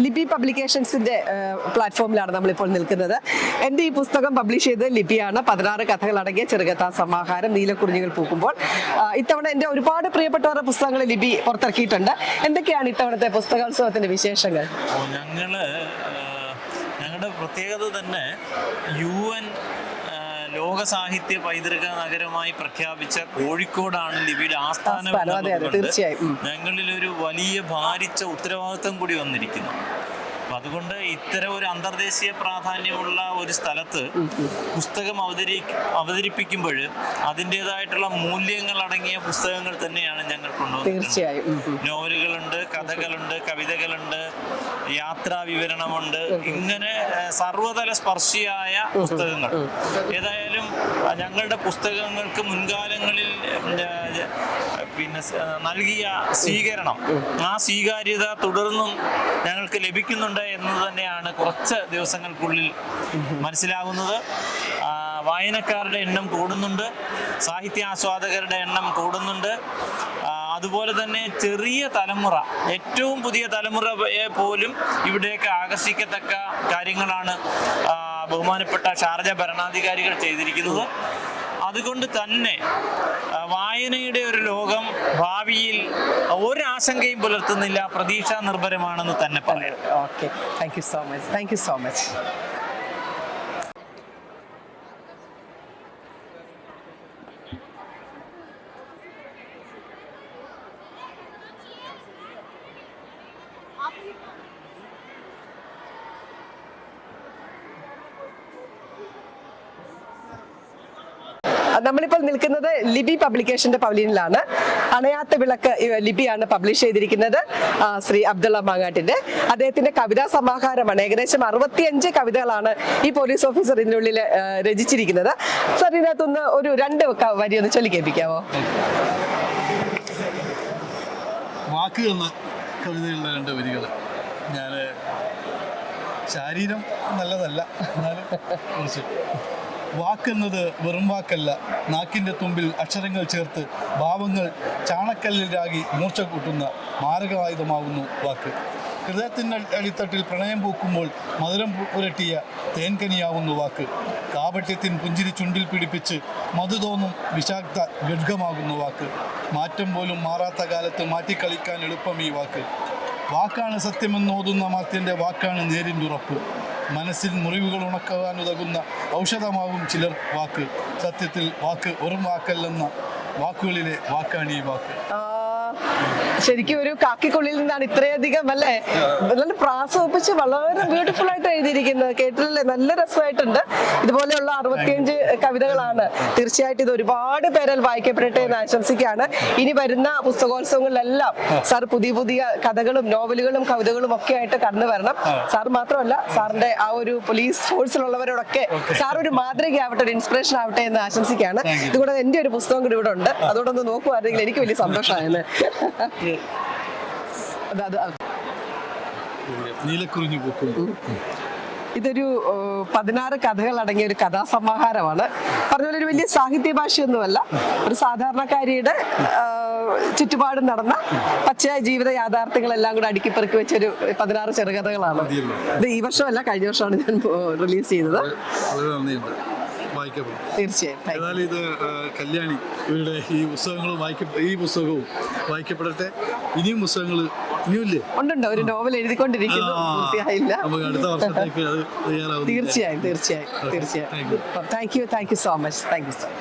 ലിപി പബ്ലിക്കേഷൻസിന്റെ പ്ലാറ്റ്ഫോമിലാണ് നമ്മളിപ്പോൾ നിൽക്കുന്നത്. എൻ്റെ ഈ പുസ്തകം പബ്ലിഷ് ചെയ്തത് ലിപിയാണ്. 16 കഥകൾ അടങ്ങിയ ചെറുകഥാ സമാഹാരം നീലക്കുറിഞ്ഞികൾ പൂക്കുമ്പോൾ. ഇത്തവണ എൻ്റെ ഒരുപാട് പ്രിയപ്പെട്ടവരുടെ പുസ്തകങ്ങൾ ലിപി പുറത്തിറക്കിയിട്ടുണ്ട്. എന്തൊക്കെയാണ് ഇത്തവണത്തെ പുസ്തകോത്സവത്തിന്റെ വിശേഷങ്ങൾ? ഞങ്ങളുടെ പ്രത്യേകത തന്നെ UN ലോക സാഹിത്യ പൈതൃക നഗരമായി പ്രഖ്യാപിച്ച കോഴിക്കോടാണ് ലിപിയുടെ ആസ്ഥാനം. ഞങ്ങളിലൊരു വലിയ ഭാരിച്ച ഉത്തരവാദിത്വം കൂടി വന്നിരിക്കുന്നു. അപ്പം അതുകൊണ്ട് ഇത്തരം ഒരു അന്തർദേശീയ പ്രാധാന്യമുള്ള ഒരു സ്ഥലത്ത് പുസ്തകം അവതരിപ്പിക്കുമ്പോൾ അതിൻ്റെതായിട്ടുള്ള മൂല്യങ്ങൾ അടങ്ങിയ പുസ്തകങ്ങൾ തന്നെയാണ് ഞങ്ങൾ കൊണ്ടുവന്നത്. നോവലുകളുണ്ട്, കഥകളുണ്ട്, കവിതകളുണ്ട്, യാത്രാ വിവരണമുണ്ട്, ഇങ്ങനെ സർവതല സ്പർശിയായ പുസ്തകങ്ങൾ. ഏതായാലും ഞങ്ങളുടെ പുസ്തകങ്ങൾക്ക് മുൻകാലങ്ങളിൽ നൽകിയ സ്വീകരണം, ആ സ്വീകാര്യത തുടർന്നും ഞങ്ങൾക്ക് ലഭിക്കുന്നുണ്ട് എന്ന് തന്നെയാണ് കുറച്ച് ദിവസങ്ങൾക്കുള്ളിൽ മനസ്സിലാകുന്നത്. വായനക്കാരുടെ എണ്ണം കൂടുന്നുണ്ട്, സാഹിത്യാസ്വാദകരുടെ എണ്ണം കൂടുന്നുണ്ട്. അതുപോലെ തന്നെ ചെറിയ തലമുറ, ഏറ്റവും പുതിയ തലമുറയെ പോലും ഇവിടേക്ക് ആകർഷിക്കത്തക്ക കാര്യങ്ങളാണ് ബഹുമാനപ്പെട്ട ഷാർജ ഭരണാധികാരികൾ ചെയ്തിരിക്കുന്നത്. അതുകൊണ്ട് തന്നെ വായനയുടെ ഒരു ലോകം ഭാവിയിൽ ഒരാശങ്കയും പുലർത്തുന്നില്ല, പ്രതീക്ഷാ നിർഭരമാണെന്ന് തന്നെ പറയാം. Okay, thank you so much. നമ്മളിപ്പോൾ നിൽക്കുന്നത് ലിപി പബ്ലിക്കേഷന്റെ പവലിയനിലാണ്. അണയാത്ത വിളക്ക് ലിപിയാണ് പബ്ലിഷ് ചെയ്തിരിക്കുന്നത് ശ്രീ അബ്ദുള്ള മാങ്ങാട്ടിന്റെ. അദ്ദേഹത്തിന്റെ കവിതാ സമാഹാരമാണ്. ഏകദേശം 65 കവിതകളാണ് ഈ പോലീസ് ഓഫീസർ ഇതിനുള്ളിൽ രചിച്ചിരിക്കുന്നത്. സർ, ഇതിനകത്തൊന്ന് ഒരു 2 വരി ഒന്ന് ചൊല്ലി കേൾപ്പിക്കാമോ? വാക്ക് എന്ന കവിതയുള്ള 2 വരികൾ. ഞാൻ ശാരീരം നല്ലതല്ല, എന്നാലും കുറച്ച്. വാക്കെന്നത് വെറും വാക്കല്ല, നാക്കിൻ്റെ തുമ്പിൽ അക്ഷരങ്ങൾ ചേർത്ത് ഭാവങ്ങൾ ചാണക്കല്ലിലാകി മൂർച്ച കൂട്ടുന്ന മാരകായുധമാകുന്നു വാക്ക്. ഹൃദയത്തിൻ്റെ അടിത്തട്ടിൽ പ്രണയം പൂക്കുമ്പോൾ മധുരം പുരട്ടിയ തേൻകനിയാവുന്നു വാക്ക്. കാപട്യത്തിൻ പുഞ്ചിരി ചുണ്ടിൽ പിടിപ്പിച്ച് മധു തോന്നും വിഷാക്ത ഗഡ്ഗമാകുന്നു വാക്ക്. മാറ്റം പോലും മാറാത്ത കാലത്ത് മാറ്റിക്കളിക്കാൻ എളുപ്പം ഈ വാക്ക്. വാക്കാണ് സത്യമെന്നോതുന്ന മാത്യൻ്റെ വാക്കാണ് നേരിൻ്റെ ഉറപ്പ്. മനസ്സിൽ മുറിവുകൾ ഉണക്കാനുതകുന്ന ഔഷധമാകും ചിലർ വാക്ക്. സത്യത്തിൽ വാക്ക് വെറും വാക്കല്ലെന്ന വാക്കുകളിലെ വാക്കാണ് ഈ വാക്ക്. ശരിക്കും ഒരു കാക്കിക്കുള്ളിൽ നിന്നാണ് ഇത്രയധികം അല്ലേ നല്ല പ്രാസോപ്പിച്ച് വളരെ ബ്യൂട്ടിഫുൾ ആയിട്ട് എഴുതിയിരിക്കുന്നത്. കേട്ടില്ലേ, നല്ല രസമായിട്ടുണ്ട്. ഇതുപോലെയുള്ള 65 കവിതകളാണ്. തീർച്ചയായിട്ടും ഇത് ഒരുപാട് പേരാൽ വായിക്കപ്പെടട്ടെ എന്ന് ആശംസിക്കുകയാണ്. ഇനി വരുന്ന പുസ്തകോത്സവങ്ങളിലെല്ലാം സാർ പുതിയ പുതിയ കഥകളും നോവലുകളും കവിതകളും ഒക്കെ ആയിട്ട് കടന്നു വരണം. സാർ മാത്രമല്ല, സാറിന്റെ ആ ഒരു പോലീസ് ഫോഴ്സിലുള്ളവരോടൊക്കെ സാർ ഒരു മാതൃകയാവട്ടെ, ഒരു ഇൻസ്പിറേഷൻ ആവട്ടെ എന്ന് ആശംസിക്കുകയാണ്. ഇതുകൂടെ എന്റെ ഒരു പുസ്തകം കൂടി ഇവിടെ ഉണ്ട്. അതോടൊന്ന് നോക്കുവാണെങ്കിൽ എനിക്ക് വലിയ സന്തോഷമായിരുന്നു. നീലക്കുറിഞ്ഞി പൂക്കും. ഇതൊരു 16 കഥകൾ അടങ്ങിയ ഒരു കഥാസമാഹാരമാണ്. പറഞ്ഞ ഒരു വലിയ സാഹിത്യ ഭാഷയൊന്നുമല്ല, ഒരു സാധാരണക്കാരിയുടെ ചുറ്റുപാടും നടന്ന പച്ചയായ ജീവിത യാഥാർത്ഥ്യങ്ങളെല്ലാം കൂടെ അടുക്കിപ്പെറുക്കി വെച്ചൊരു 16 ചെറുകഥകളാണ്. ഇത് ഈ വർഷമല്ല, കഴിഞ്ഞ വർഷമാണ് ഞാൻ റിലീസ് ചെയ്തത്. തീർച്ചയായും ഇത് കല്യാണി ഇവരുടെ ഈ പുസ്തകവും വായിക്കപ്പെടട്ടെ. ഇനിയും പുസ്തകങ്ങൾ ഇനിയില്ലേ? ഉണ്ടുണ്ട്. ഒരു നോവൽ എഴുതിക്കൊണ്ടിരിക്കുന്നു, പൂർത്തിയായില്ല. നമുക്ക് അടുത്ത വർഷത്തേക്ക് അത് തയ്യാറാവും. തീർച്ചയായും. Thank you so much.